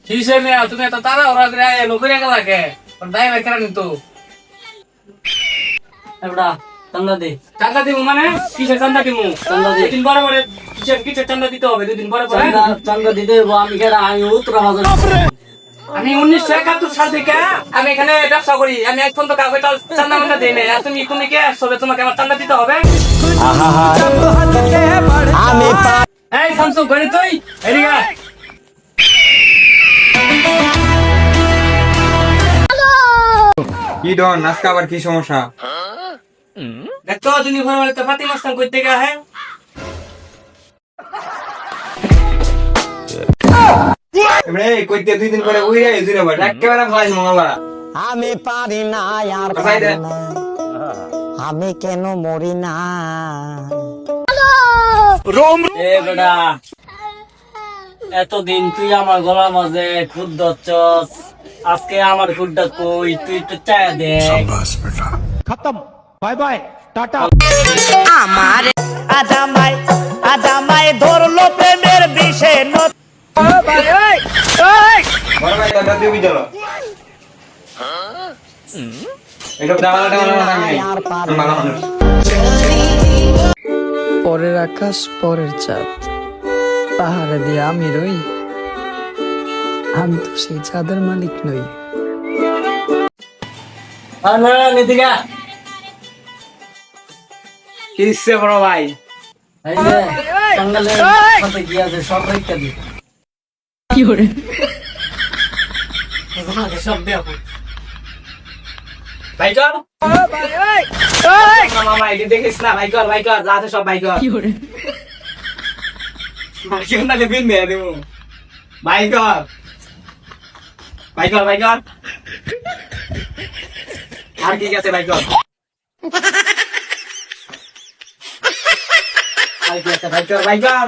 কিসে মেয়া তুমি এত তারা ওরা করে লোকের গেলা কে দায় ভাই করেন তো এবড়া চান্দা দিব মানে কিসের চান্দা দিব দুদিন পরে পরে কিসের চান্দা দিতে হবে দুদিন পরে পরে চান্দা দিতে হইব। আমি কেডা? আমি উত্তরা বাজার। আমি 1971 সাল থেকে আমি এখানে ব্যবসা করি। আমি এখন তো কাউকে চান্দা মান্দা দিই না। আর তুমি কে আসছো তোমাকে আমার চান্দা দিতে হবে? এই শামসু গণিত তুই এদিকে আয়। কি ডন আজকে আবার কি সমস্যা? দেখতো তুমি ঘরে বলে তো ফাতি মাস্তান কই থেকে আহে এমনে কইতে 2 দিন পরে উইরা এজুরে বাট একেবারে খাইছ মঙ্গলবার। আমি পারি না আর কোথায় দে? আমি কেন মরি না? এ বেটা, এতদিন তুই আমার গলার মাঝে খুদ ধরছস, আজকে আমার খুদটা কই তুই একটু চায় দে। আমার আজামাই ধরলো প্রেমের বিষে বড় ভাই দাদা দিবি চলো। এটা দামালাটা আমি ভালো মানুষ। পরের আকাশ পরের চাঁদ পাহাড়ে দিয়ে আমি রই, আমি তো সেই চাঁদের মালিক নই। নিতিকা কিসে বড় ভাই? এই যে টাঙ্গালের সাথে কি আছে সব রেখে দি। সব দেও ভাই কর মামা এটি দেখিস না ভাই কর রাতে সব ভাই কর ভাই কর না বিন মেয়ে দেবো ভাই কর আর কি আছে ভাই কর ভাই কর